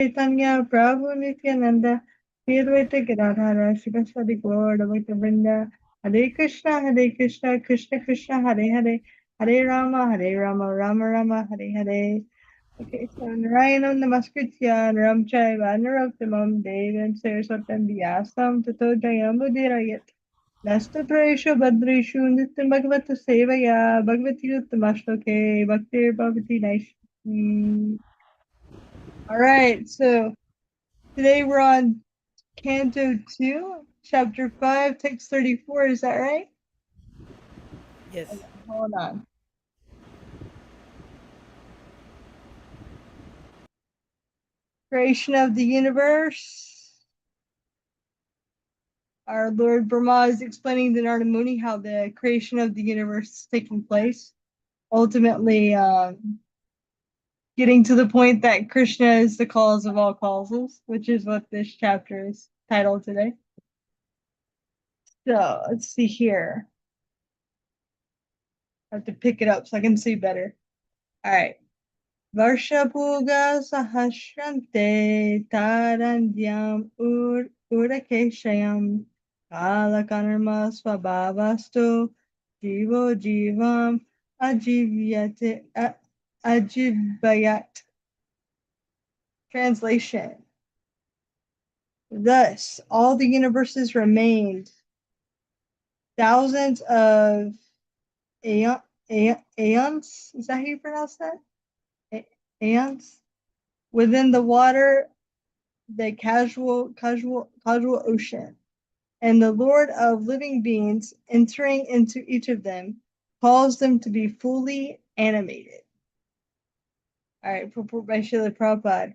Chaitanya Prabhu Nityananda, Sri Advaita Gadadhara, Srivasadi Gaur, Advaita Vrinda, Hare Krishna, Krishna Krishna, Hare Hare, Hare Rama, Rama Rama, Hare Hare. Okay, so Narayanam Namaskritya, Naram Chaiva, Narottamam, Devam Saraswatam Vyasam, Tato Jayamudhirayat. Nasta Praesho Badreshu, Nityam Bhagavata Sevaya, Bhagavati Uttamashloke, Bhaktir Bhavati Naishi. All right, so today we're on Canto 2, Chapter 5, Text 34. Is that right? Yes. Okay, hold on. Creation of the universe. Our Lord Brahma is explaining to Narada Muni how the creation of the universe is taking place. Ultimately, getting to the point that Krishna is the cause of all causes, which is what this chapter is titled today. So let's see here. I have to pick it up so I can see better. All right. Varshapuga Sahasrante Tarandyam Urakeshayam Kalakarma Swabhavastu Jivo Jivam Ajivyate Ajibayat. Translation. Thus, all the universes remained thousands of aeons. Is that how you pronounce that? Aeons within the water, the casual ocean, and the Lord of living beings entering into each of them caused them to be fully animated. All right, purport by Srila Prabhupada.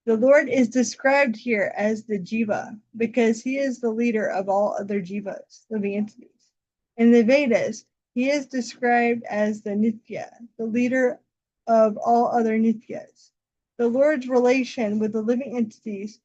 The Lord is described here as the Jiva because he is the leader of all other Jivas, living entities. In the Vedas, he is described as the Nitya, the leader of all other Nityas. The Lord's relation with the living entities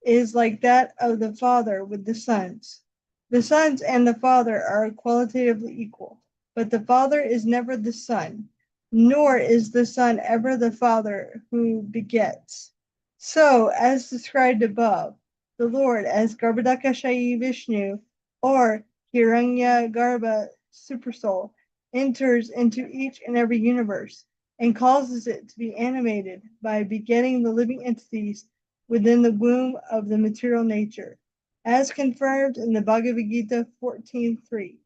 is like that of the Father with the sons. The sons and the Father are qualitatively equal, but the Father is never the Son, nor is the Son ever the Father who begets. So, as described above, the Lord as Garbhodakashayi Vishnu or Hiranyagarbha Supersoul enters into each and every universe and causes it to be animated by begetting the living entities within the womb of the material nature, as confirmed in the Bhagavad Gita 14:3.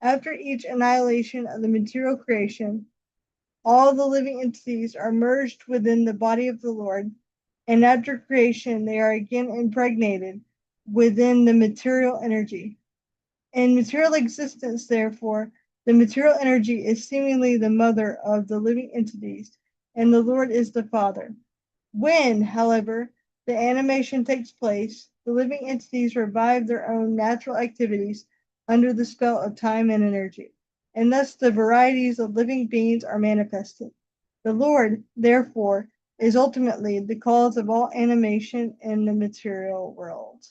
After each annihilation of the material creation, all the living entities are merged within the body of the Lord, and after creation, they are again impregnated within the material energy. In material existence, therefore, the material energy is seemingly the mother of the living entities, and the Lord is the Father. When, however, the animation takes place, the living entities revive their own natural activities under the spell of time and energy, and thus the varieties of living beings are manifested. The Lord, therefore, is ultimately the cause of all animation in the material world.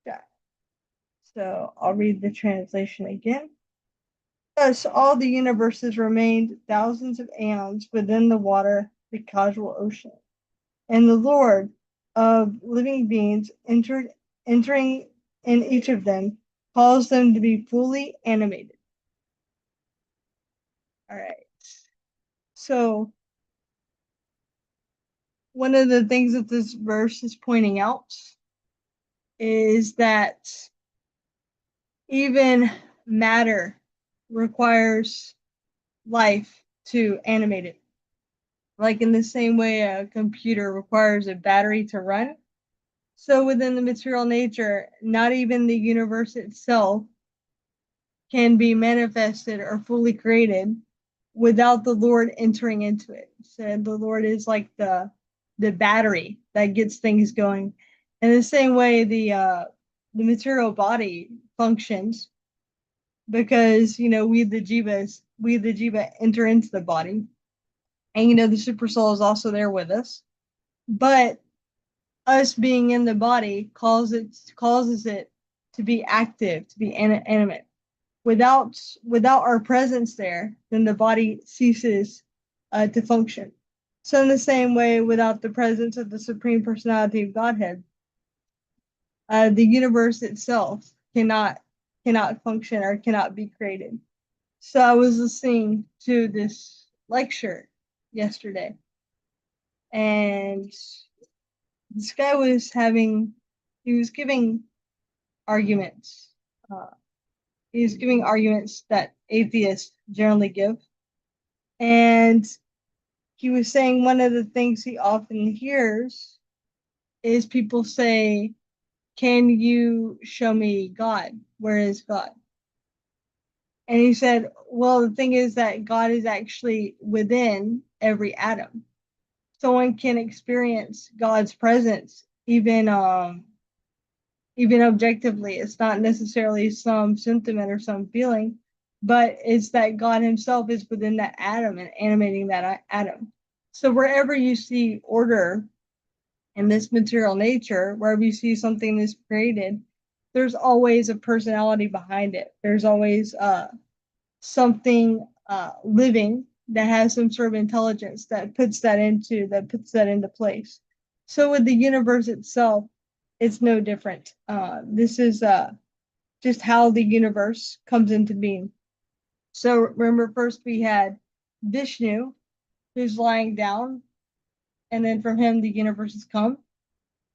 Yeah. So I'll read the translation again. Thus, all the universes remained thousands of aeons within the water, the causal ocean. And the Lord of living beings entering in each of them caused them to be fully animated. All right. So one of the things that this verse is pointing out is that even matter requires life to animate it. Like in the same way a computer requires a battery to run. So within the material nature, not even the universe itself can be manifested or fully created without the Lord entering into it. So the Lord is like the battery that gets things going. In the same way, the material body functions because we the jiva enter into the body, and the super soul is also there with us. But us being in the body causes it to be active, to be animate. Without our presence there, then the body ceases to function. So in the same way, without the presence of the supreme personality of Godhead, the universe itself cannot function or cannot be created. So I was listening to this lecture yesterday, and this guy was having he was giving arguments. Uh, he was giving arguments that atheists generally give, and he was saying one of the things he often hears is people say, "Can you show me God? Where is God?" And he said, "Well, the thing is that God is actually within every atom. Someone can experience God's presence even objectively. It's not necessarily some sentiment or some feeling, but it's that God himself is within that atom and animating that atom. So wherever you see order in this material nature, wherever you see something that's created, there's always a personality behind it. There's always something living that has some sort of intelligence that puts that into place. So with the universe itself, it's no different. This is just how the universe comes into being. So remember, first we had Vishnu, who's lying down, and then from him the universe has come.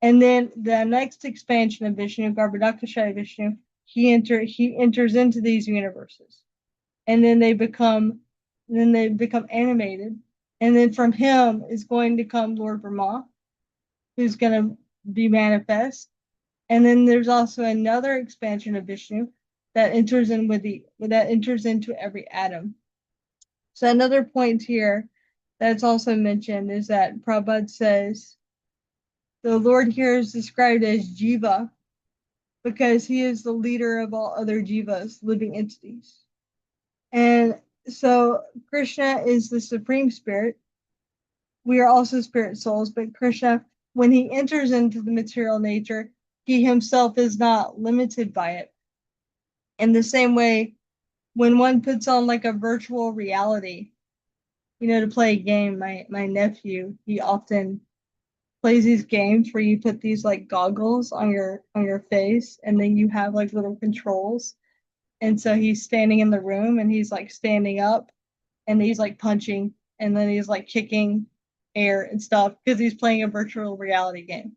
And then the next expansion of Vishnu, Garbhodakashaya Vishnu, he enters into these universes, and then they become animated, and then from him is going to come Lord Brahma, who's going to be manifest. And then there's also another expansion of Vishnu that enters into every atom. So another point here that's also mentioned is that Prabhupada says the Lord here is described as Jiva because he is the leader of all other jivas, living entities. And so Krishna is the supreme spirit. We are also spirit souls, but Krishna, when he enters into the material nature, he himself is not limited by it. In the same way, when one puts on like a virtual reality, to play a game, my nephew, he often plays these games where you put these like goggles on your face, and then you have like little controls. And so he's standing in the room, and he's like standing up, and he's like punching, and then he's like kicking air and stuff because he's playing a virtual reality game.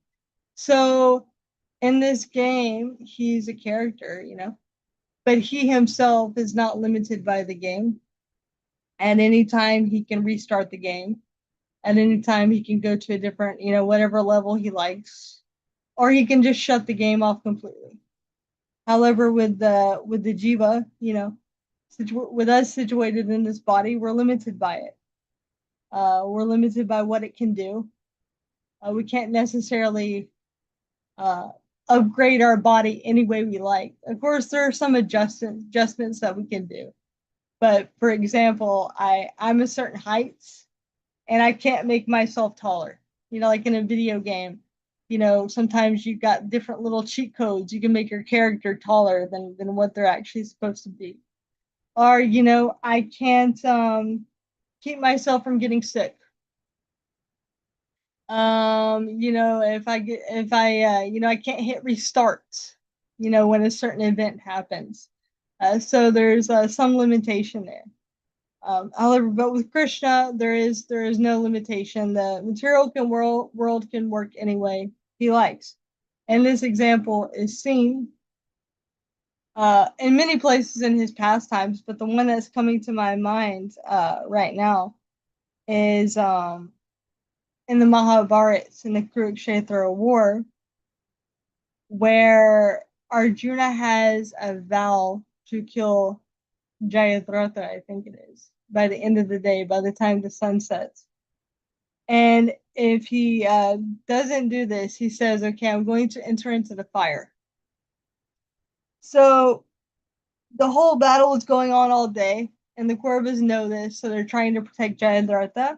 So in this game, he's a character, but he himself is not limited by the game. At any time, he can restart the game. At any time, he can go to a different, whatever level he likes, or he can just shut the game off completely. However, with the jiva, with us situated in this body, we're limited by it. We're limited by what it can do. We can't necessarily uh, upgrade our body any way we like. Of course, there are some adjustments that we can do. But for example, I'm a certain height, and I can't make myself taller. Like in a video game, sometimes you got different little cheat codes. You can make your character taller than what they're actually supposed to be. Or, I can't keep myself from getting sick. If I I can't hit restart, when a certain event happens. So there's some limitation there. However, but with Krishna, there is no limitation. The material world can work any way he likes. And this example is seen in many places in his pastimes, but the one that's coming to my mind right now is in the Mahabharata, in the Kurukshetra war, where Arjuna has a vow to kill Jayadratha, I think it is, by the end of the day, by the time the sun sets. And if he doesn't do this, he says, okay, I'm going to enter into the fire. So the whole battle is going on all day, and the Kauravas know this, so they're trying to protect Jayadratha.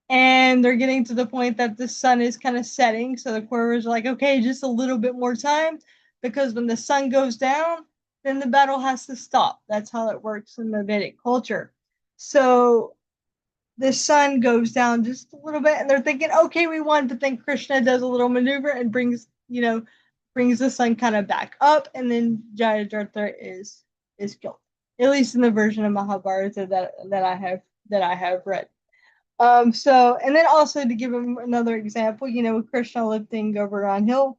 And they're getting to the point that the sun is kind of setting, so the Kauravas are like, okay, just a little bit more time, because when the sun goes down, then the battle has to stop. That's how it works in the Vedic culture. So the sun goes down just a little bit, and they're thinking, okay, we won. But then Krishna does a little maneuver and brings the sun kind of back up, and then Jayadratha is killed. At least in the version of Mahabharata that I have read. So, and then also to give him another example, Krishna lifting Govardhan Hill.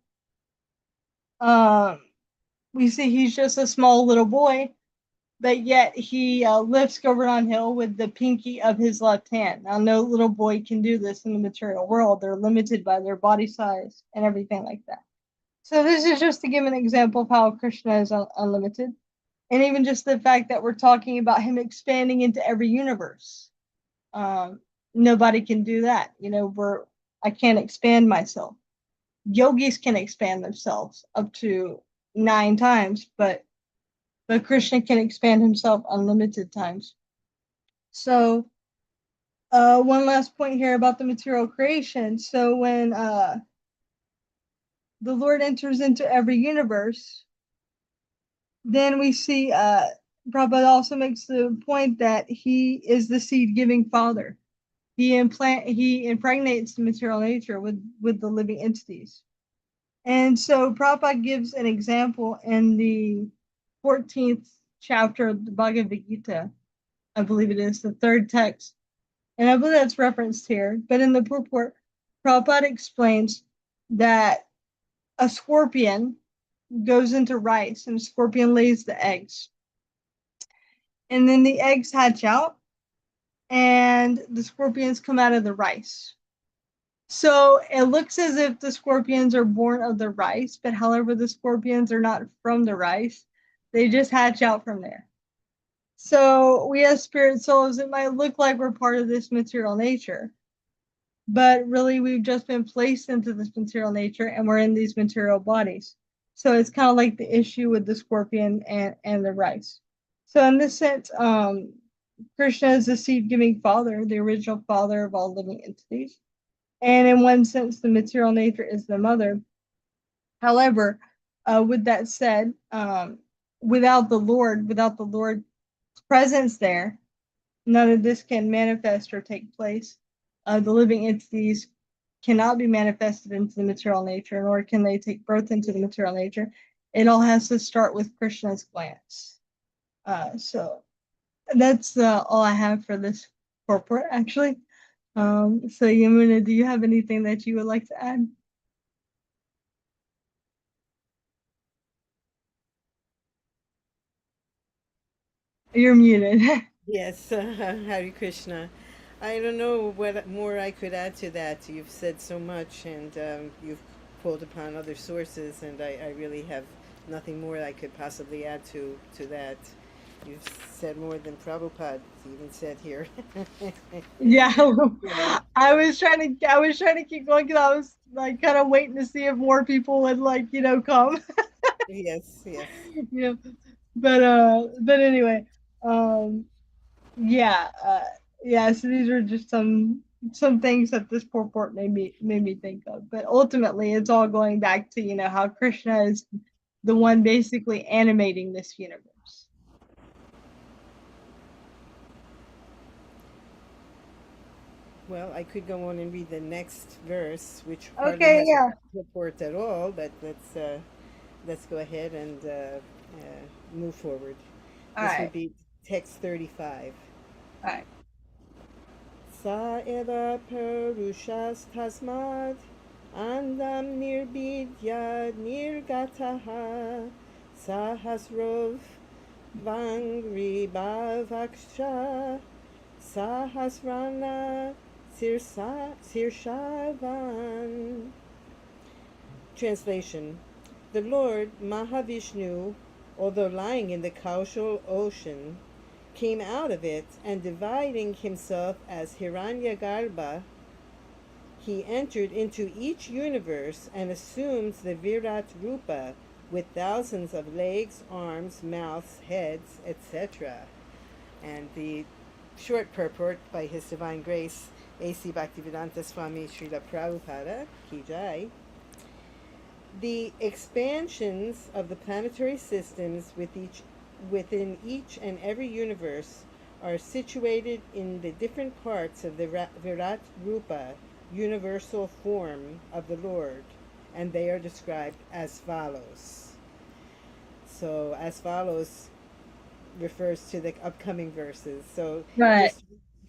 Um, we see he's just a small little boy, but yet he lifts Govardhan Hill with the pinky of his left hand. Now, no little boy can do this in the material world. They're limited by their body size and everything like that. So this is just to give an example of how Krishna is unlimited. And even just the fact that we're talking about him expanding into every universe. Um, Nobody can do that. I can't expand myself. Yogis can expand themselves up to 9 times, but Krishna can expand himself unlimited times. So, one last point here about the material creation. So, when the Lord enters into every universe, then we see Prabhupada also makes the point that he is the seed giving father. He impregnates the material nature with the living entities. And so Prabhupada gives an example in the 14th chapter of the Bhagavad Gita. I believe it is the third text. And I believe that's referenced here. But in the purport, Prabhupada explains that a scorpion goes into rice and a scorpion lays the eggs. And then the eggs hatch out and the scorpions come out of the rice. So it looks as if the scorpions are born of the rice, but however, the scorpions are not from the rice. They just hatch out from there. So we as spirit souls, it might look like we're part of this material nature, but really we've just been placed into this material nature and we're in these material bodies. So it's kind of like the issue with the scorpion and the rice. So in this sense, Krishna is the seed-giving father, the original father of all living entities. And in one sense, the material nature is the mother. However, with that said, without the Lord's presence there, none of this can manifest or take place. The living entities cannot be manifested into the material nature, nor can they take birth into the material nature. It all has to start with Krishna's glance. So that's all I have for this purport, actually. So Yamuna, do you have anything that you would like to add? You're muted. Yes, Hare Krishna. I don't know what more I could add to that. You've said so much, and you've pulled upon other sources, and I really have nothing more I could possibly add to that. You've said more than Prabhupada even said here. Yeah, Yeah. I was trying to keep going because I was like kind of waiting to see if more people would come. Yes, yes. you know, but anyway, um, yeah, yeah. So these are just some things that this purport made me think of. But ultimately, it's all going back to how Krishna is the one basically animating this universe. Well, I could go on and read the next verse, which hardly Okay, has a yeah. report at all, but let's go ahead and move forward. All This would right, be text 35. all right. Sa eva perushas tasmad andam nirbidya nirgataha sahasrov vangri bhavaksha sahasrana sirshavan. Translation: The Lord Mahavishnu, although lying in the Kaushal ocean, came out of it, and dividing himself as Hiranyagarbha, he entered into each universe and assumes the Virat Rupa with thousands of legs, arms, mouths, heads, etc. And the short purport by His Divine Grace, A.C. Bhaktivedanta Swami Srila Prabhupada, Ki Jai. The expansions of the planetary systems within each and every universe are situated in the different parts of the Virat Rupa, universal form of the Lord, and they are described as follows. So, as follows refers to the upcoming verses. So, Right.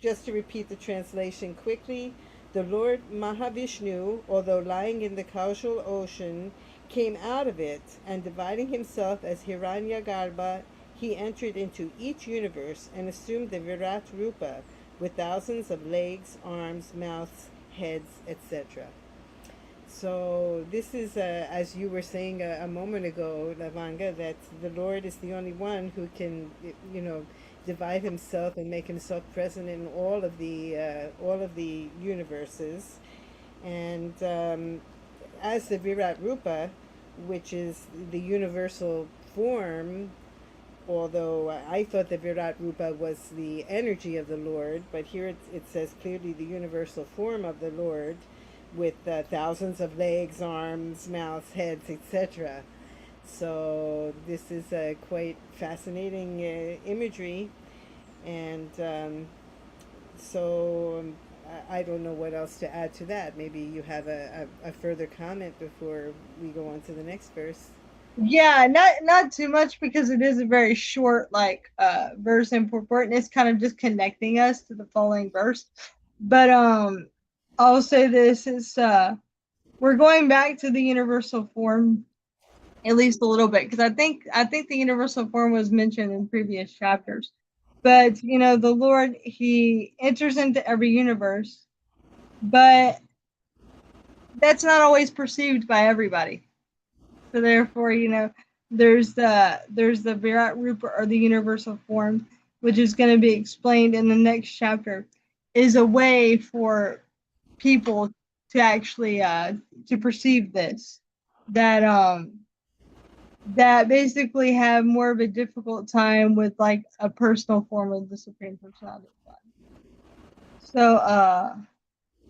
just to repeat the translation quickly, the Lord Mahavishnu, although lying in the causal ocean, came out of it, and dividing himself as Hiranyagarbha, he entered into each universe and assumed the Virat Rupa with thousands of legs, arms, mouths, heads, etc. So this is, as you were saying a moment ago, Lavanga, that the Lord is the only one who can, divide Himself and make Himself present in all of the universes, and as the Virat Rupa, which is the universal form. Although I thought the Virat Rupa was the energy of the Lord, but here it says clearly the universal form of the Lord with thousands of legs, arms, mouths, heads, etc. So this is quite fascinating imagery, and I don't know what else to add to that. Maybe you have a further comment before we go on to the next verse. Yeah, not too much because it is a very short verse and purport, and it's kind of just connecting us to the following verse. But I'll say this is we're going back to the universal form at least a little bit because I think the universal form was mentioned in previous chapters. But the Lord, he enters into every universe, but that's not always perceived by everybody. So therefore, there's the Virat Rupa or the universal form, which is going to be explained in the next chapter, is a way for people to actually to perceive this that basically have more of a difficult time with like a personal form of the Supreme Personality of God. So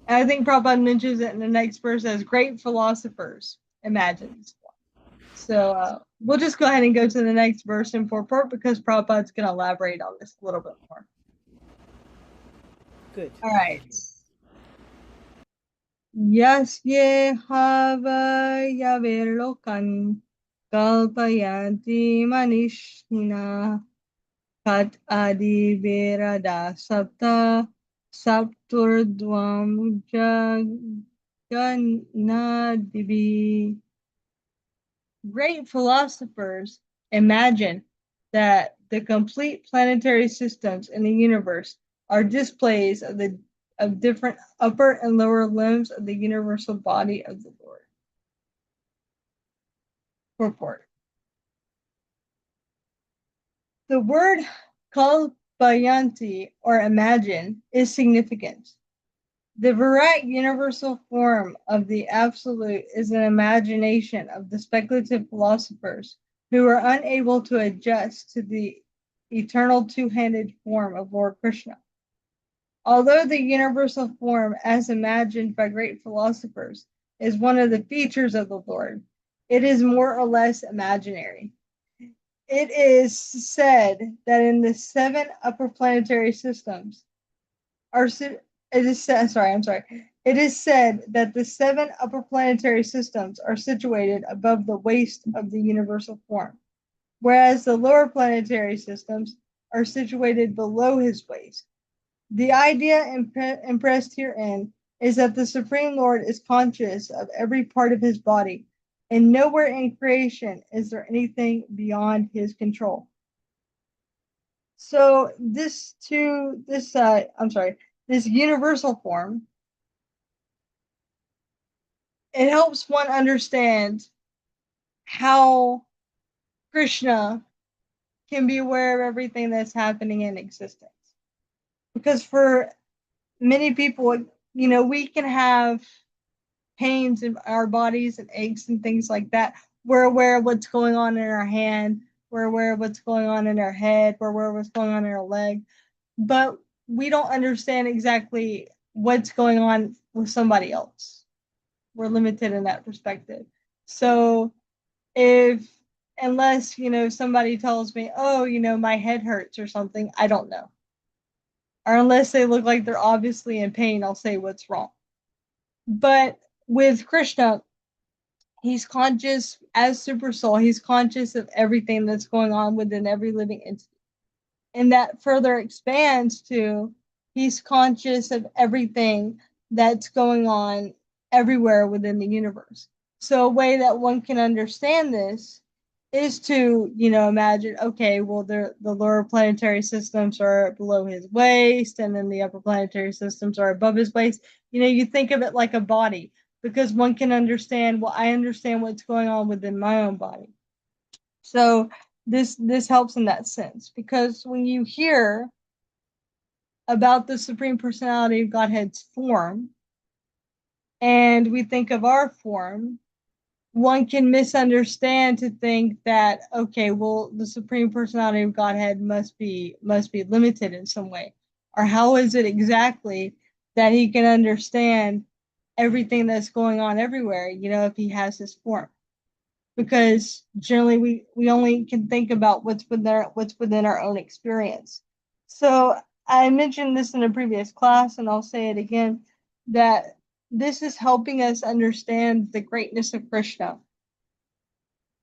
I think Prabhupada mentions it in the next verse as great philosophers imagine this. So we'll just go ahead and go to the next verse in purport because Prabhupada's going to elaborate on this a little bit more. Good, All thank right. you. Yasye hava yavelokan kalpayanti manishina kat adi verada sapta sapturdvam jaganadibi. Great philosophers imagine that the complete planetary systems in the universe are displays of different upper and lower limbs of the universal body of the Lord. Purport. The word kalpayanti or imagine is significant. The Virat universal form of the Absolute is an imagination of the speculative philosophers who are unable to adjust to the eternal two-handed form of Lord Krishna. Although the universal form, as imagined by great philosophers, is one of the features of the Lord, it is more or less imaginary. It is said that in the seven upper planetary systems, it is said, I'm sorry. It is said that the seven upper planetary systems are situated above the waist of the universal form, whereas the lower planetary systems are situated below his waist. The idea impressed herein is that the Supreme Lord is conscious of every part of his body, and nowhere in creation is there anything beyond his control. So this universal form, it helps one understand how Krishna can be aware of everything that's happening in existence. Because for many people, we can have pains in our bodies and aches and things like that. We're aware of what's going on in our hand. We're aware of what's going on in our head. We're aware of what's going on in our leg. But we don't understand exactly what's going on with somebody else. We're limited in that perspective. So if unless somebody tells me, oh, my head hurts or something, I don't know. or unless they look like they're obviously in pain, I'll say what's wrong. But with Krishna, he's conscious as super soul. He's conscious of everything that's going on within every living entity. And that further expands to he's conscious of everything that's going on everywhere within the universe. So a way that one can understand this is to, imagine, okay, well, the lower planetary systems are below his waist, and then the upper planetary systems are above his waist. You think of it like a body, because one can understand, well, I understand what's going on within my own body. So this helps in that sense, because when you hear about the Supreme Personality of Godhead's form, and we think of our form, one can misunderstand to think that, okay, well, the Supreme Personality of Godhead must be limited in some way, or how is it exactly that he can understand everything that's going on everywhere, if he has his form? Because generally we only can think about what's within our own experience. So I mentioned this in a previous class, and I'll say it again, that this is helping us understand the greatness of Krishna,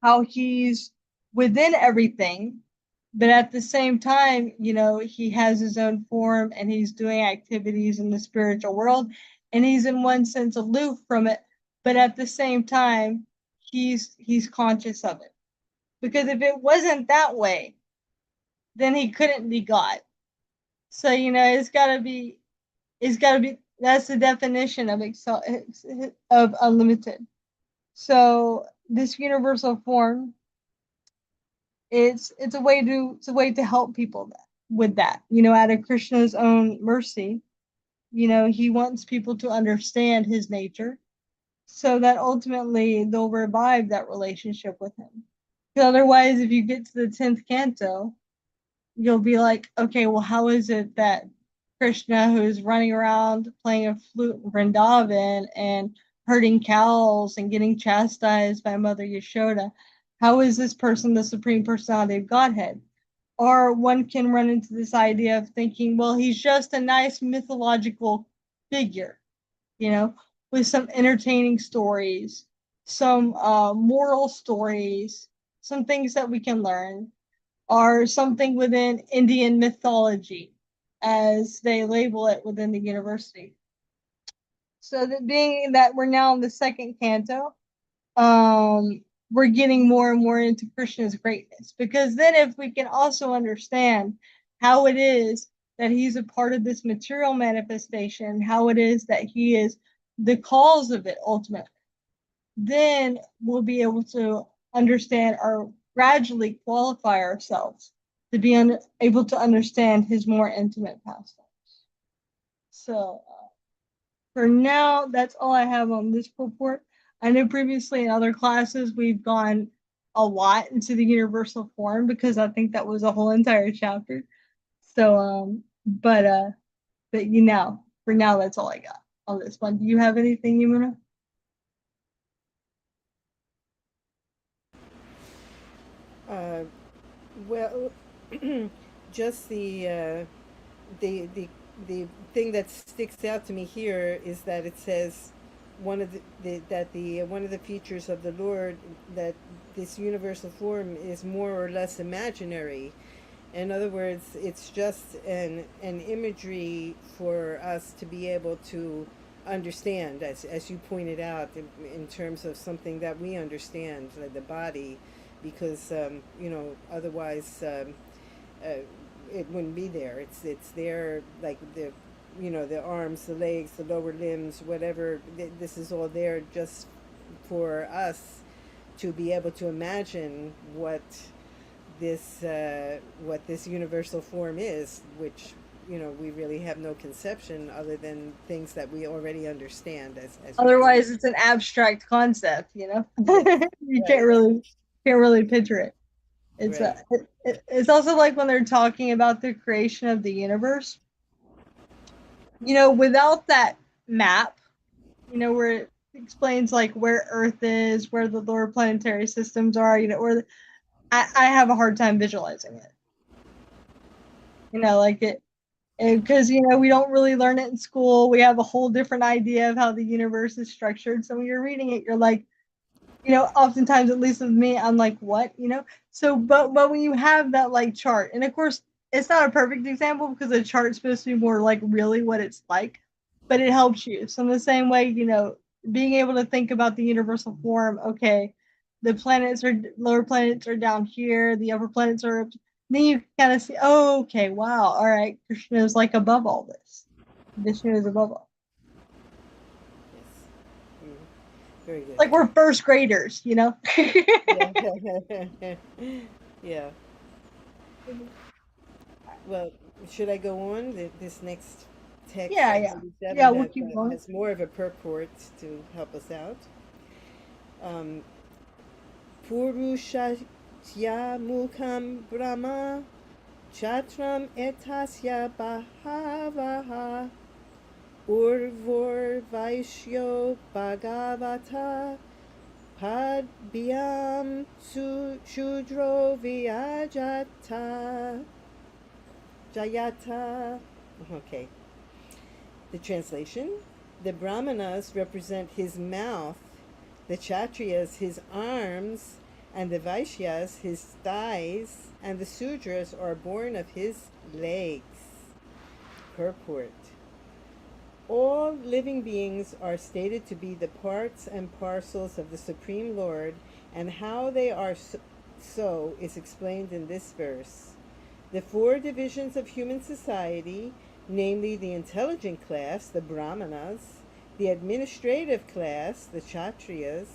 how he's within everything, but at the same time, he has his own form and he's doing activities in the spiritual world, and he's in one sense aloof from it, but at the same time, he's conscious of it. Because if it wasn't that way, then he couldn't be God. So it's got to be that's the definition of unlimited. So this universal form, it's a way to help people with that. Out of Krishna's own mercy, he wants people to understand his nature, so that ultimately they'll revive that relationship with him. Because otherwise, if you get to the 10th canto, you'll be like, okay, well, how is it that Krishna, who's running around playing a flute in Vrindavan and herding cows and getting chastised by Mother Yashoda, how is this person the Supreme Personality of Godhead? Or one can run into this idea of thinking, well, he's just a nice mythological figure, you know, with some entertaining stories, some moral stories, some things that we can learn, or something within Indian mythology, as they label it within the university. So that being that we're now in the second canto, we're getting more and more into Krishna's greatness. Because then if we can also understand how it is that he's a part of this material manifestation, how it is that he is the cause of it ultimately, then we'll be able to understand or gradually qualify ourselves to be able to understand his more intimate pastimes. So for now, that's all I have on this report. I know previously in other classes we've gone a lot into the universal form, because I think that was a whole entire chapter. So but for now that's all I got on this one. Do you have anything, Yumuna? Uh, well, just the the the thing that sticks out to me here is that it says one of the features of the Lord, that this universal form is more or less imaginary. In other words, it's just an imagery for us to be able to understand, as you pointed out, in terms of something that we understand, like the body, because otherwise it wouldn't be there. It's there, like the arms, the legs, the lower limbs, whatever. This is all there just for us to be able to imagine what this universal form is, which we really have no conception other than things that we already understand, as you pointed. Otherwise, it's an abstract concept, Yes, you right, can't really picture it. It's right. it's also like when they're talking about the creation of the universe. Without that map, where it explains like where Earth is, where the lower planetary systems are, I have a hard time visualizing it. Like because we don't really learn it in school. We have a whole different idea of how the universe is structured. So when you're reading it, you're like, oftentimes, at least with me, I'm like, what? So, but when you have that like chart, and of course, it's not a perfect example because a chart's supposed to be more like really what it's like, but it helps you. So in the same way, being able to think about the universal form. Okay, the planets are lower planets are down here, the upper planets are up. Then you kind of see, oh, okay, wow, all right, Krishna is like above all this. Vishnu is above all. Yes. Mm, very good. Like we're first graders. Yeah. Yeah. Well, should I go on? This next text, Yeah, yeah, 37, yeah. We'll keep that going. has more of a purport to help us out. Um, Purushasya mukham brahma chatram etasya bahavaha urvor vaishyo bhagavata padbhyam shudro vyajata jayata. Okay. The translation: the Brahmanas represent his mouth, the Kshatriyas his arms, and the Vaishyas his thighs, and the Sudras are born of his legs. Purport: all living beings are stated to be the parts and parcels of the Supreme Lord, and how they are so is explained in this verse. The four divisions of human society, namely the intelligent class, the Brahmanas, the administrative class, the Kshatriyas,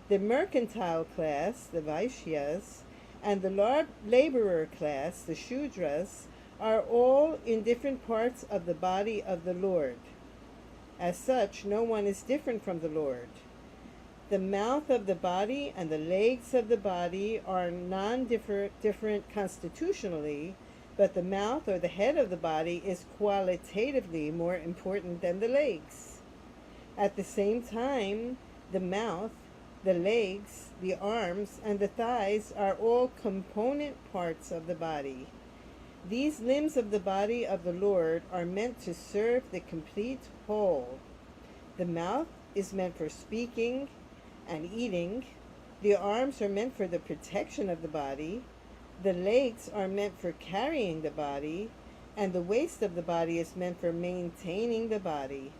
the mercantile class, the Vaishyas, and the laborer class, the Shudras, are all in different parts of the body of the Lord. As such, no one is different from the Lord. The mouth of the body and the legs of the body are different constitutionally, but the mouth or the head of the body is qualitatively more important than the legs. At the same time, the mouth, the legs, the arms, and the thighs are all component parts of the body. These limbs of the body of the Lord are meant to serve the complete whole. The mouth is meant for speaking and eating. The arms are meant for the protection of the body. The legs are meant for carrying the body. And the waist of the body is meant for maintaining the body.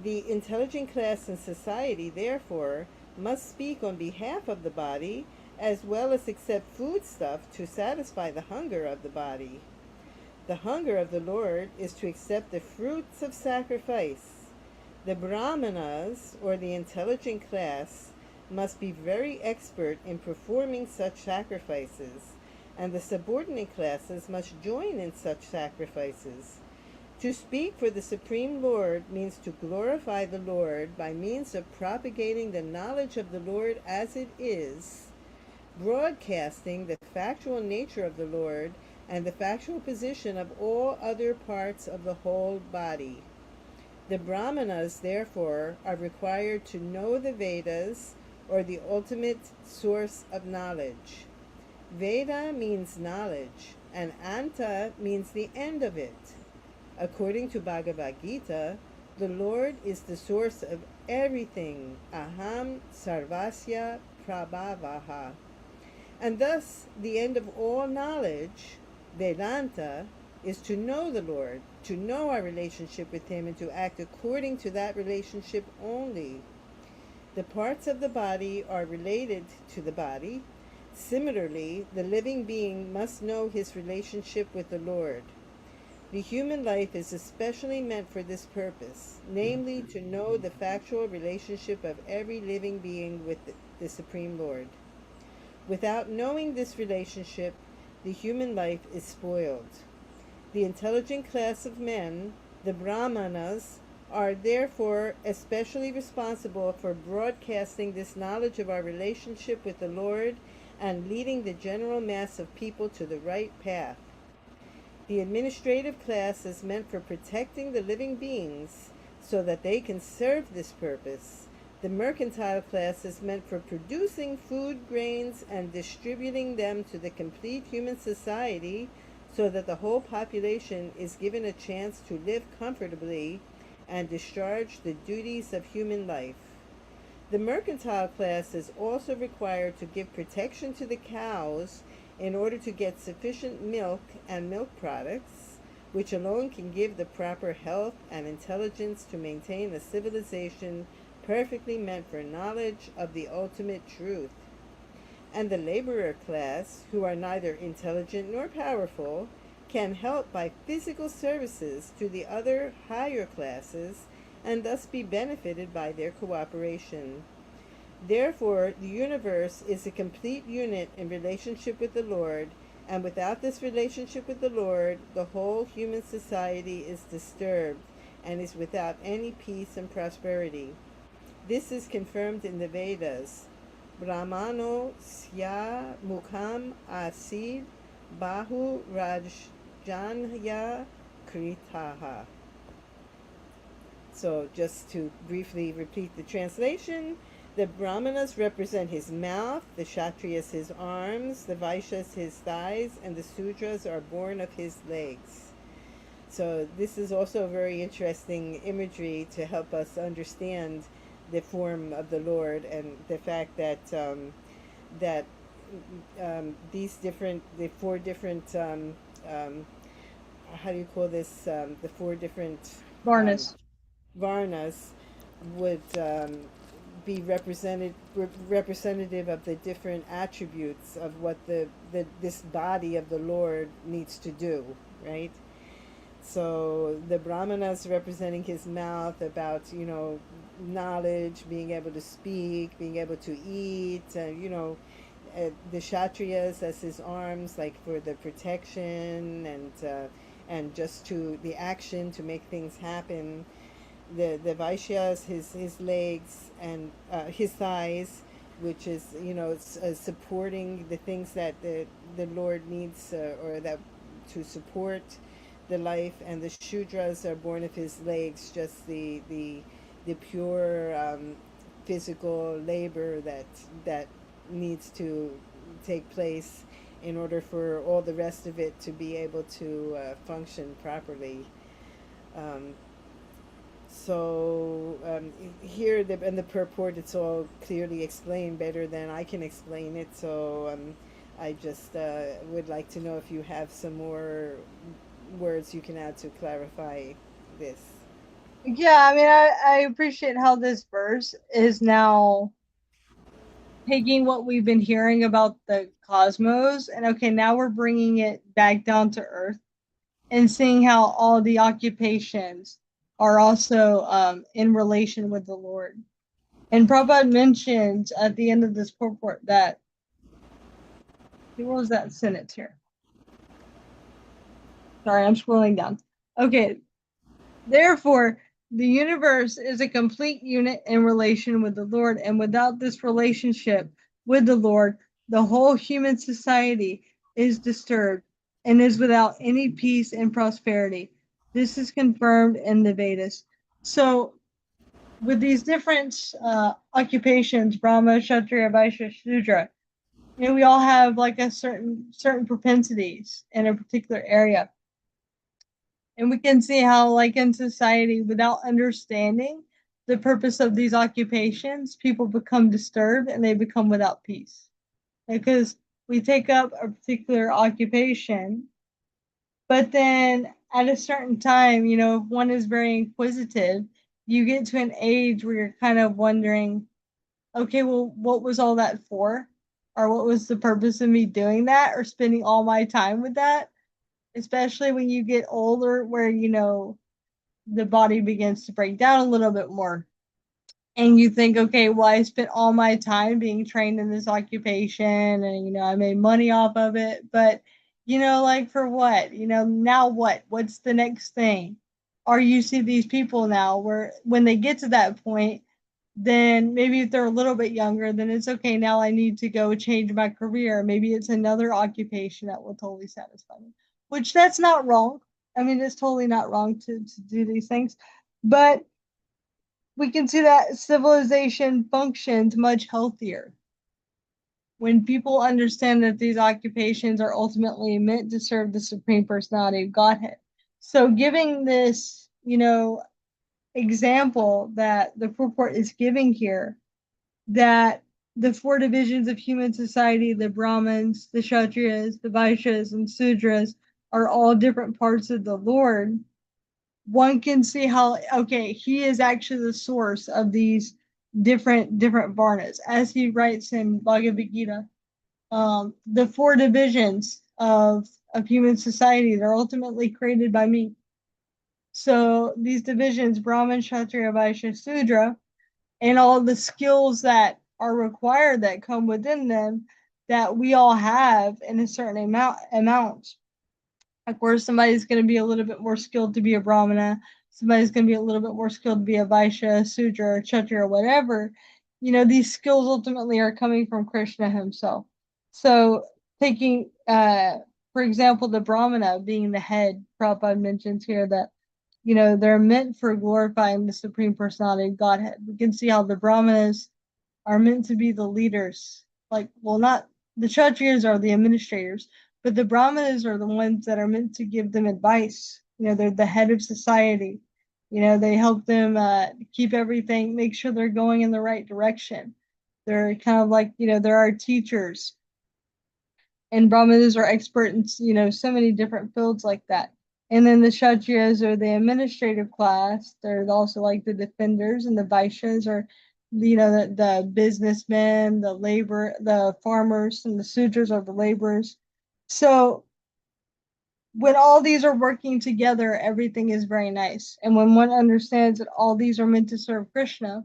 The intelligent class in society, therefore, must speak on behalf of the body, as well as accept foodstuff to satisfy the hunger of the body. The hunger of the Lord is to accept the fruits of sacrifice. The Brahmanas, or the intelligent class, must be very expert in performing such sacrifices, and the subordinate classes must join in such sacrifices. To speak for the Supreme Lord means to glorify the Lord by means of propagating the knowledge of the Lord as it is, broadcasting the factual nature of the Lord and the factual position of all other parts of the whole body. The Brahmanas, therefore, are required to know the Vedas, or the ultimate source of knowledge. Veda means knowledge, and Anta means the end of it. According to Bhagavad Gita, the Lord is the source of everything, Aham Sarvasya Prabhavaha. And thus, the end of all knowledge, Vedanta, is to know the Lord, to know our relationship with Him, and to act according to that relationship only. The parts of the body are related to the body. Similarly, the living being must know his relationship with the Lord. The human life is especially meant for this purpose, namely to know the factual relationship of every living being with the Supreme Lord. Without knowing this relationship, the human life is spoiled. The intelligent class of men, the Brahmanas, are therefore especially responsible for broadcasting this knowledge of our relationship with the Lord and leading the general mass of people to the right path. The administrative class is meant for protecting the living beings so that they can serve this purpose. The mercantile class is meant for producing food grains and distributing them to the complete human society so that the whole population is given a chance to live comfortably and discharge the duties of human life. The mercantile class is also required to give protection to the cows in order to get sufficient milk and milk products, which alone can give the proper health and intelligence to maintain a civilization perfectly meant for knowledge of the ultimate truth. And the laborer class, who are neither intelligent nor powerful, can help by physical services to the other higher classes and thus be benefited by their cooperation. Therefore, the universe is a complete unit in relationship with the Lord, and without this relationship with the Lord, the whole human society is disturbed and is without any peace and prosperity. This is confirmed in the Vedas. Brahmano sya mukham asid bahu rajanya kritaha. So, just to briefly repeat the translation, the Brahmanas represent his mouth, the Kshatriyas his arms, the Vaishyas his thighs, and the Sudras are born of his legs. So, this is also very interesting imagery to help us understand the form of the Lord and the fact that that the four different how do you call this? The four different um, Varnas. varnas would be representative of the different attributes of what this body of the Lord needs to do, right? So the brahmanas representing his mouth, about knowledge, being able to speak, being able to eat, the kshatriyas as his arms, like for the protection and just to the action to make things happen. The Vaishyas, his legs and his thighs, which is supporting the things that the Lord needs, or that to support the life, and the Shudras are born of his legs, just the pure physical labor that needs to take place in order for all the rest of it to be able to function properly. Um, Here in the purport, it's all clearly explained better than I can explain it. So I just would like to know if you have some more words you can add to clarify this. Yeah, I mean, I appreciate how this verse is now taking what we've been hearing about the cosmos, and okay, now we're bringing it back down to earth and seeing how all the occupations are also in relation with the Lord. And Prabhupada mentions at the end of this purport that, what was that sentence here? Sorry, I'm scrolling down. Okay, therefore, the universe is a complete unit in relation with the Lord, and without this relationship with the Lord, the whole human society is disturbed and is without any peace and prosperity. This is confirmed in the Vedas. So, with these different occupations, Brahma, Kshatriya, Vaishya, Shudra, we all have like a certain propensities in a particular area. And we can see how, like in society, without understanding the purpose of these occupations, people become disturbed and they become without peace. Because we take up a particular occupation, but then at a certain time, if one is very inquisitive, you get to an age where you're kind of wondering, okay, well, what was all that for? Or what was the purpose of me doing that or spending all my time with that? Especially when you get older, where, the body begins to break down a little bit more. And you think, okay, well, I spent all my time being trained in this occupation and, I made money off of it. But, like for what? Now what? What's the next thing? Or you see these people now where when they get to that point, then maybe if they're a little bit younger, then it's okay. Now I need to go change my career. Maybe it's another occupation that will totally satisfy me, which that's not wrong. I mean, it's totally not wrong to do these things. But we can see that civilization functions much healthier when people understand that these occupations are ultimately meant to serve the Supreme Personality of Godhead. So, giving this, example that the purport is giving here, that the four divisions of human society, the Brahmins, the Kshatriyas, the Vaishyas, and Sudras, are all different parts of the Lord. One can see how, okay, he is actually the source of these different varnas, as he writes in Bhagavad Gita. The four divisions of human society, they're ultimately created by me. So these divisions, Brahman, Kshatriya, Vaishya, Sudra, and all the skills that are required that come within them, that we all have in a certain amount. Of course, somebody's going to be a little bit more skilled to be a Brahmana. Somebody's going to be a little bit more skilled to be a Vaishya, Sudra, or Kshatriya, or whatever. These skills ultimately are coming from Krishna himself. So, taking, for example, the Brahmana being the head, Prabhupada mentions here that, they're meant for glorifying the Supreme Personality of Godhead. We can see how the Brahmanas are meant to be the leaders. Like, well, not the Kshatriyas are the administrators, but the Brahmanas are the ones that are meant to give them advice. They're the head of society. They help them keep everything, make sure they're going in the right direction. They're kind of like, they're our teachers. And Brahmanas are expert in, so many different fields like that. And then the Kshatriyas are the administrative class. They're also like the defenders, and the Vaishyas are, the businessmen, the farmers, and the Sudras are the laborers. So when all these are working together, everything is very nice. And when one understands that all these are meant to serve Krishna,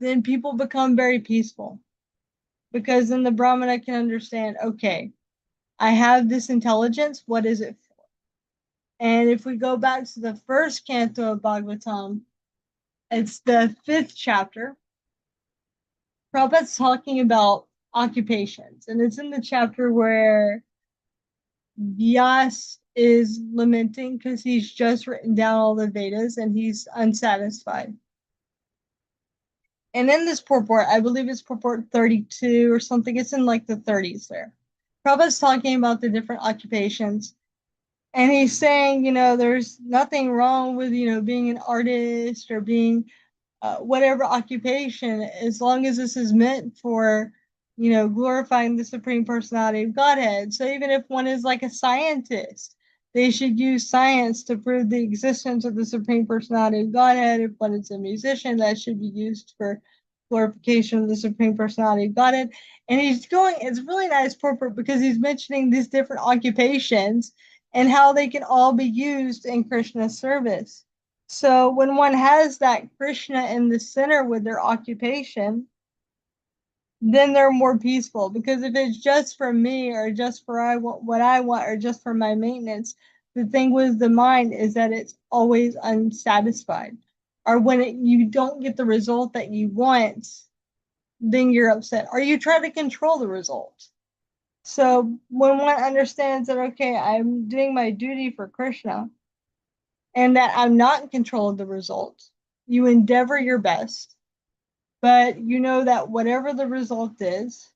then people become very peaceful. Because then the Brahmana can understand, okay, I have this intelligence, what is it for? And if we go back to the first canto of Bhagavatam, it's the 5th chapter. Prabhupada's talking about occupations, and it's in the chapter where Vyas is lamenting because he's just written down all the Vedas and he's unsatisfied. And in this purport, I believe it's purport 32 or something, it's in like the 30s there. Prabhupada's talking about the different occupations. And he's saying, there's nothing wrong with, being an artist or being whatever occupation, as long as this is meant for, glorifying the Supreme Personality of Godhead. So even if one is like a scientist, they should use science to prove the existence of the Supreme Personality of Godhead. If one is a musician, that should be used for glorification of the Supreme Personality of Godhead. And it's really nice purport because he's mentioning these different occupations and how they can all be used in Krishna's service. So when one has that Krishna in the center with their occupation, then they're more peaceful. Because if it's just for me or just for what I want or just for my maintenance, the thing with the mind is that it's always unsatisfied. Or when you don't get the result that you want, then you're upset. Or you try to control the result. So when one understands that, okay, I'm doing my duty for Krishna, and that I'm not in control of the result, you endeavor your best, but you know that whatever the result is,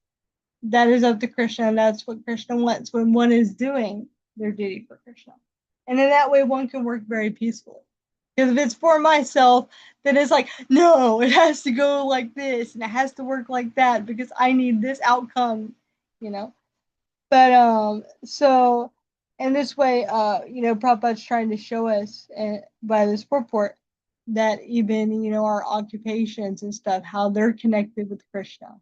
that is up to Krishna, and that's what Krishna wants when one is doing their duty for Krishna. And in that way, one can work very peacefully. Because if it's for myself, then it's like, no, it has to go like this, and it has to work like that because I need this outcome, you know. But so in this way, Prabhupada's trying to show us by this purport that even our occupations and stuff, how they're connected with Krishna,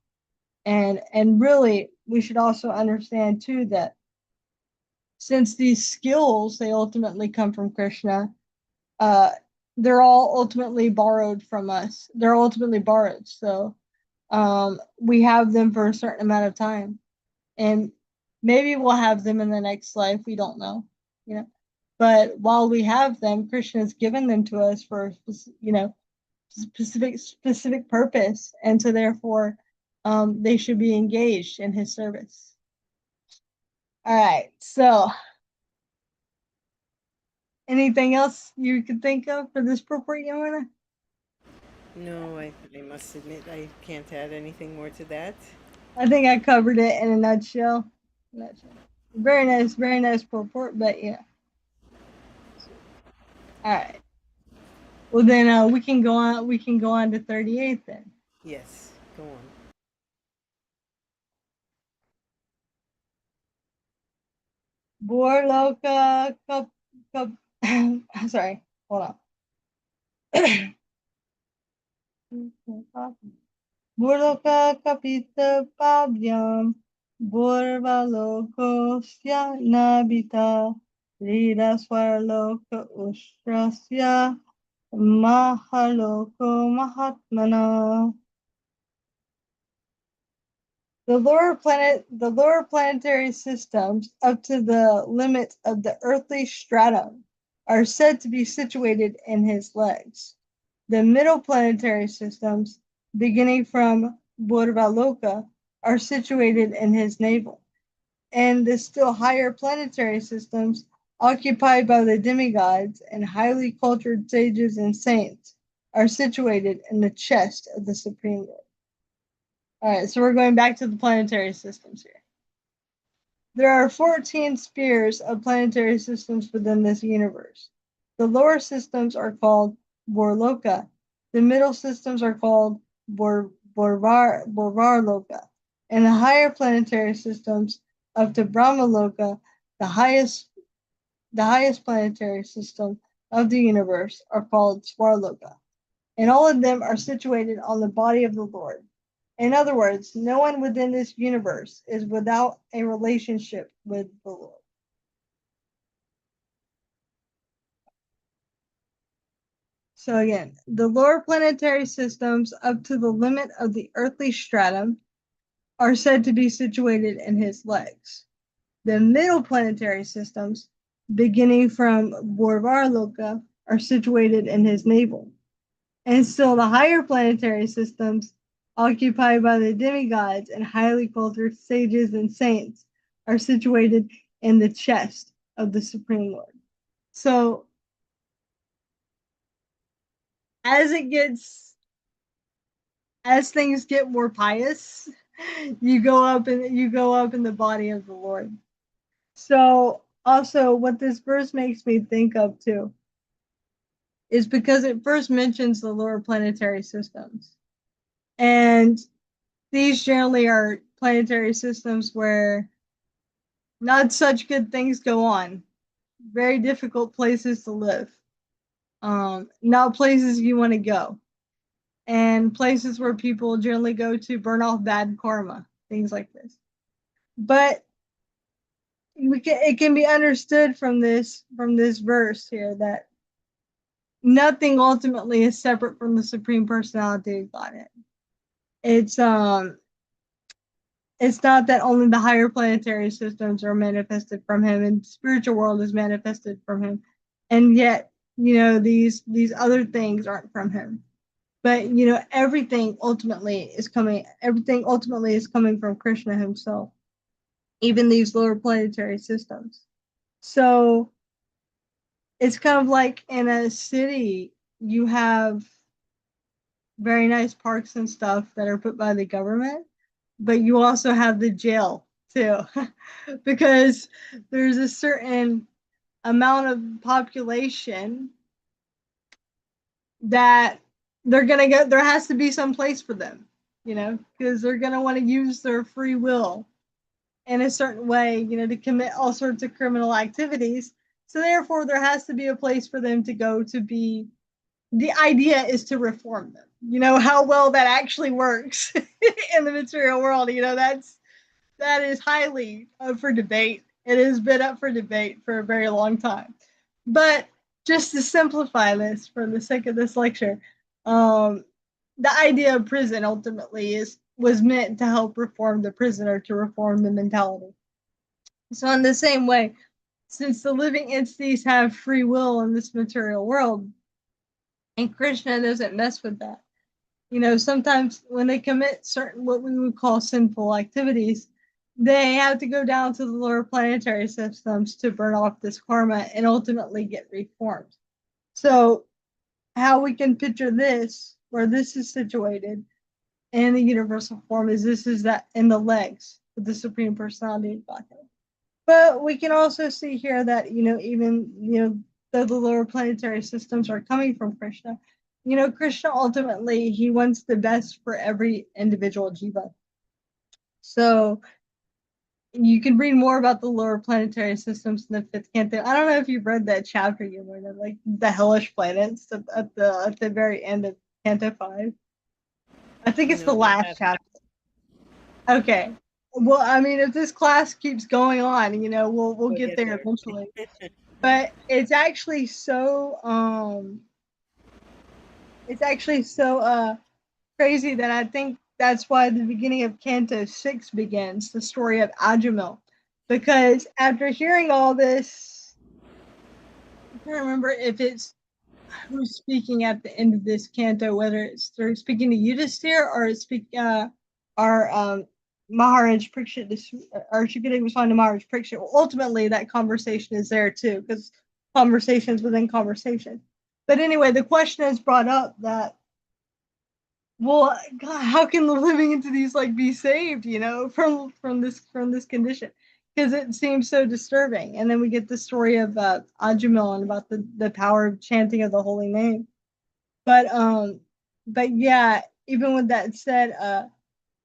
and really we should also understand too that since these skills they ultimately come from Krishna, uh, they're all ultimately borrowed from us. They're ultimately borrowed, so we have them for a certain amount of time. And maybe we'll have them in the next life, we don't know, you know but while we have them, Krishna has given them to us for specific purpose, and so therefore they should be engaged in his service. All right, so anything else you could think of for this purport, Yamana? No, I must admit I can't add anything more to that. I think I covered it in a nutshell. Very nice report, but yeah. All right. Well, then we can go on. We can go on to 38 then. Yes, go on. Borloka cup. Sorry, hold on. Borloka kapita pabyam. Borvalokosya nabita. Rida swarloka ustrasya. Mahaloko mahatmana. The lower planetary systems up to the limit of the earthly stratum are said to be situated in his legs. The middle planetary systems, beginning from Burvaloka, are situated in his navel. And the still higher planetary systems, occupied by the demigods and highly cultured sages and saints, are situated in the chest of the Supreme Lord. All right, so we're going back to the planetary systems here. There are 14 spheres of planetary systems within this universe. The lower systems are called Borloka. The middle systems are called Borvarloka. And the higher planetary systems up to Brahmaloka, the highest planetary system of the universe, are called Swarloka. And all of them are situated on the body of the Lord. In other words, no one within this universe is without a relationship with the Lord. So again, the lower planetary systems up to the limit of the earthly stratum are said to be situated in his legs. The middle planetary systems, beginning from Borvarloka, are situated in his navel. And still the higher planetary systems, occupied by the demigods and highly cultured sages and saints, are situated in the chest of the Supreme Lord. So as it gets, as things get more pious, you go up in the body of the Lord. So also what this verse makes me think of too is because it first mentions the lower planetary systems. And these generally are planetary systems where not such good things go on. Very difficult places to live. Not places you want to go. And places where people generally go to burn off bad karma, things like this. But it can be understood from this verse here that nothing ultimately is separate from the Supreme Personality of Godhead. It's it's not that only the higher planetary systems are manifested from him and the spiritual world is manifested from him, and yet these other things aren't from him, but everything ultimately is coming from Krishna himself, even these lower planetary systems. So it's kind of like in a city you have very nice parks and stuff that are put by the government, but you also have the jail too, because there's a certain amount of population that they're gonna get. There has to be some place for them, because they're gonna want to use their free will in a certain way, to commit all sorts of criminal activities. So therefore, there has to be a place for them to go to be. The idea is to reform them. How well that actually works in the material world. That is highly up for debate. It has been up for debate for a very long time. But just to simplify this for the sake of this lecture, the idea of prison ultimately was meant to help reform the prisoner, to reform the mentality. So in the same way, since the living entities have free will in this material world, and Krishna doesn't mess with that. Sometimes when they commit certain what we would call sinful activities, they have to go down to the lower planetary systems to burn off this karma and ultimately get reformed. So how we can picture this, where this is situated, and the universal form is this is that in the legs with the supreme personality of Godhead. But we can also see here that even though the lower planetary systems are coming from Krishna, Krishna ultimately he wants the best for every individual jiva. So you can read more about the lower planetary systems in the fifth canto. I don't know if you've read that chapter, you learned of like the hellish planets at the very end of Canto 5. I think it's No, the I last haven't. chapter. Okay. Well, I mean, if this class keeps going on, we'll We'll get get there there. eventually. But it's actually so crazy that I think that's why the beginning of Canto 6 begins, the story of Ajamil. Because after hearing all this, I can't remember if it's who's speaking at the end of this canto, whether it's they're speaking to Yudhisthira or Maharaj Parikshit, or Shukadeva Goswami to Maharaj Parikshit. Well, ultimately, that conversation is there too, because conversations within conversation. But anyway, the question is brought up that, well, God, how can the living entities like be saved, from this condition? Because it seems so disturbing. And then we get the story of Ajamil and about the power of chanting of the holy name. But yeah, even with that said,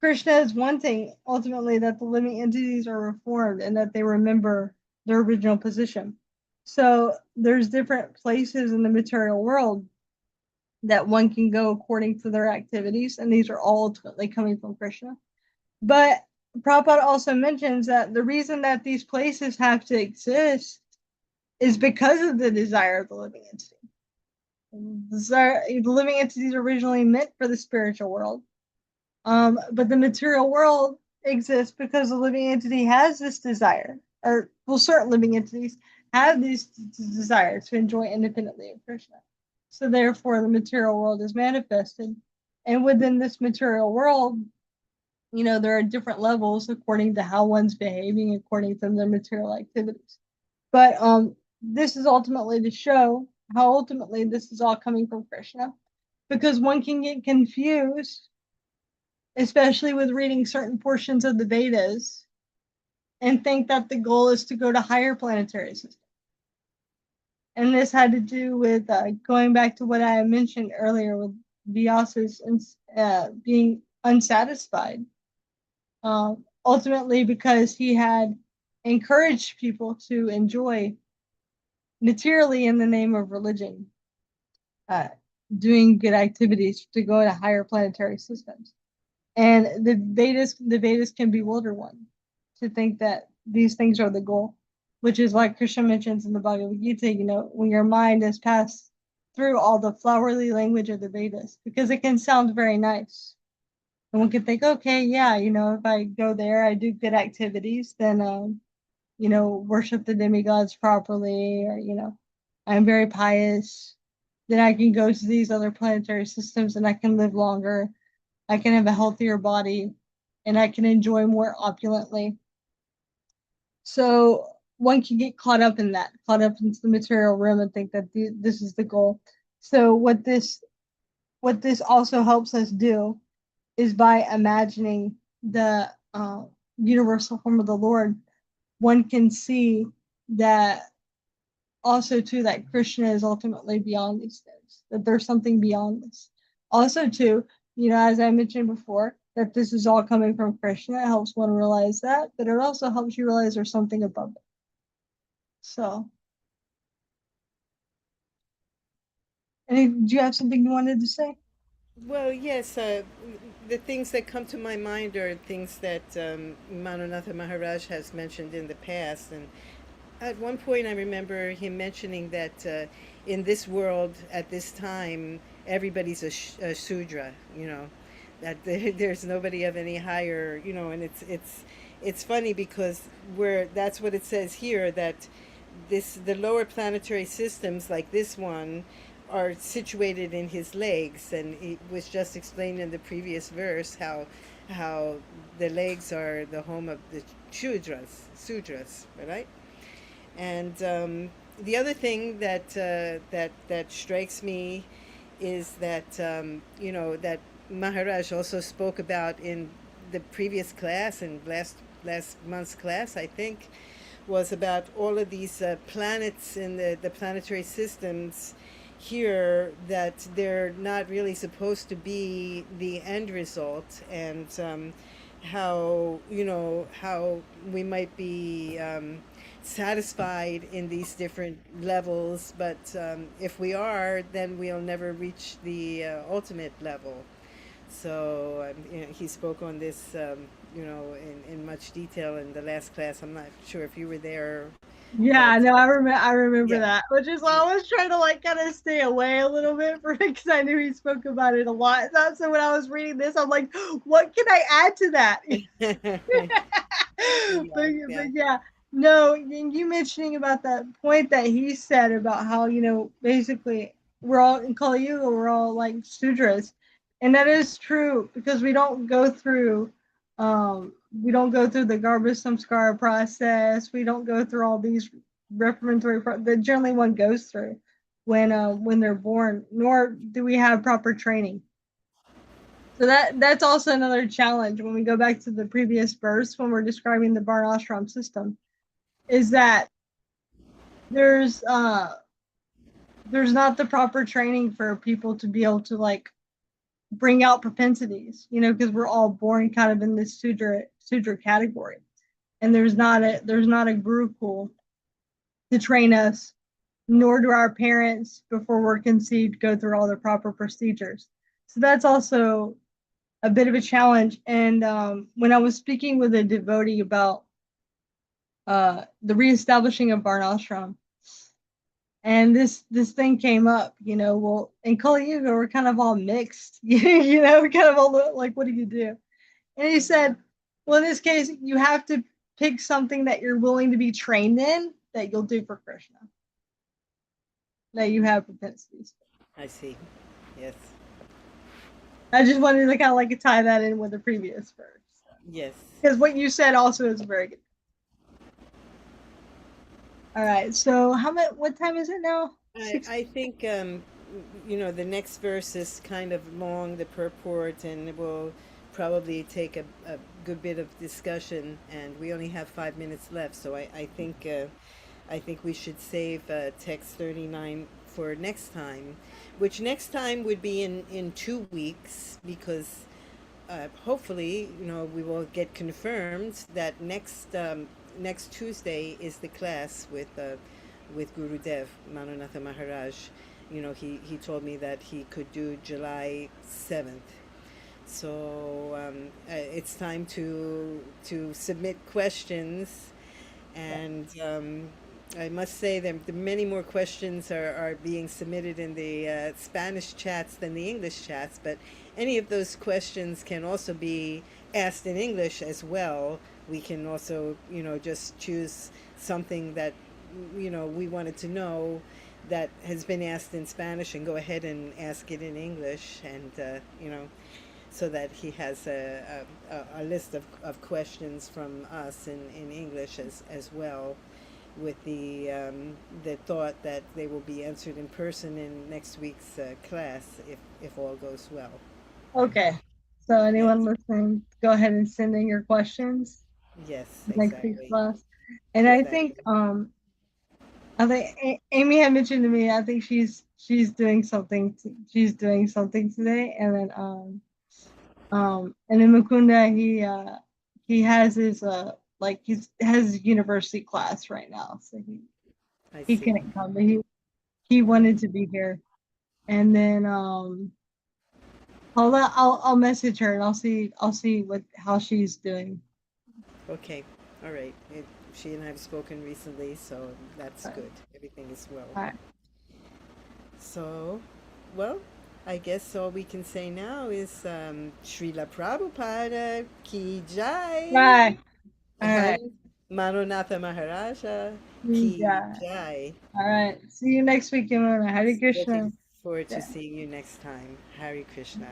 Krishna is wanting ultimately that the living entities are reformed and that they remember their original position. So there's different places in the material world that one can go according to their activities, and these are all ultimately coming from Krishna. But Prabhupada also mentions that the reason that these places have to exist is because of the desire of the living entity. The living entities originally meant for the spiritual world, but the material world exists because the living entity has this desire, or well, certain living entities have this desire to enjoy independently of Krishna. So therefore, the material world is manifested, and within this material world, there are different levels according to how one's behaving, according to their material activities. But this is ultimately to show how ultimately this is all coming from Krishna, because one can get confused, especially with reading certain portions of the Vedas, and think that the goal is to go to higher planetary systems. And this had to do with going back to what I mentioned earlier with Vyasa's being unsatisfied. Ultimately, because he had encouraged people to enjoy materially in the name of religion, uh, doing good activities to go to higher planetary systems. And the Vedas can bewilder one to think that these things are the goal, which is like Krishna mentions in the Bhagavad Gita, when your mind has passed through all the flowery language of the Vedas, because it can sound very nice. And one can think, okay, yeah, if I go there, I do good activities, then, worship the demigods properly, or, I'm very pious, then I can go to these other planetary systems and I can live longer. I can have a healthier body and I can enjoy more opulently. So one can get caught up in that, caught up into the material realm and think that this is the goal. So what this also helps us do is by imagining the universal form of the Lord, one can see that also too that Krishna is ultimately beyond these things, that there's something beyond this. Also too, as I mentioned before, that this is all coming from Krishna. It helps one realize that, but it also helps you realize there's something above it. So, do you have something you wanted to say? Well, yes, the things that come to my mind are things that Manonatha Maharaj has mentioned in the past. And at one point, I remember him mentioning that in this world at this time, everybody's a Sudra, that there's nobody of any higher, and it's funny because that's what it says here, that the lower planetary systems like this one are situated in his legs, and it was just explained in the previous verse how the legs are the home of the sudras, right? And the other thing that strikes me is that that Maharaj also spoke about in the previous class and last month's class, I think, was about all of these planets in the planetary systems here, that they're not really supposed to be the end result, and how, how we might be satisfied in these different levels, but if we are, then we'll never reach the ultimate level. So he spoke on this, in much detail in the last class. I'm not sure if you were there, but Yeah, no, I remember yeah. that, which is why I was trying to like kind of stay away a little bit from it because I knew he spoke about it a lot. So when I was reading this, I'm like, what can I add to that? Yeah, But yeah, yeah, no, you mentioning about that point that he said about how basically we're all in Kali Yuga, we're all like sudras, and that is true because we don't go through the garbage samskara process. We don't go through all these reformatory that generally one goes through when they're born. Nor do we have proper training. So that's also another challenge when we go back to the previous verse when we're describing the Varna ashram system, is that there's uh there's not the proper training for people to be able to like bring out propensities, because we're all born kind of in this sudra category, and there's not a gurukul to train us, nor do our parents before we're conceived go through all the proper procedures. So that's also a bit of a challenge. And when I was speaking with a devotee about the reestablishing of Varnashram, and this thing came up, well, in Kali Yuga, we're kind of all mixed, we kind of all look like, what do you do? And he said, well, in this case, you have to pick something that you're willing to be trained in that you'll do for Krishna, that you have propensities. I see. Yes, I just wanted to kind of like tie that in with the previous verse. yes. Because what you said also is very good. All right. So what time is it now? Six. I think, the next verse is kind of long, the purport, and it will probably take a good bit of discussion, and we only have 5 minutes left, so I think we should save text 39 for next time, which next time would be in 2 weeks, because hopefully, we will get confirmed that next Tuesday is the class with Guru Dev Manonatha Maharaj. He told me that he could do July 7th. So it's time to submit questions, and I must say that the many more questions are being submitted in the Spanish chats than the English chats, but any of those questions can also be asked in English as well. We can also, just choose something that, we wanted to know that has been asked in Spanish and go ahead and ask it in English, and, so that he has a list of questions from us in English as well, with the thought that they will be answered in person in next week's class, if all goes well. Okay. So Yes, anyone listening, go ahead and send in your questions yes, next week's exactly, class. And exactly. I think Amy had mentioned to me, I think she's doing something she's doing something today, and then Mukunda, he has his like he's has university class right now, so I he see. couldn't come, but he wanted to be here. And then I'll message her and I'll see what how she's doing. Okay, all right. She and I have spoken recently, so that's All good. Everything is well. right. So, well, I guess all we can say now is Srila Prabhupada Ki Jai. Right. All right. Han Manonatha Maharaja Ki Yeah. Jai. All right. See you next week, Yamuna. Hare Looking Krishna. forward to Yeah. seeing you next time. Hari Krishna.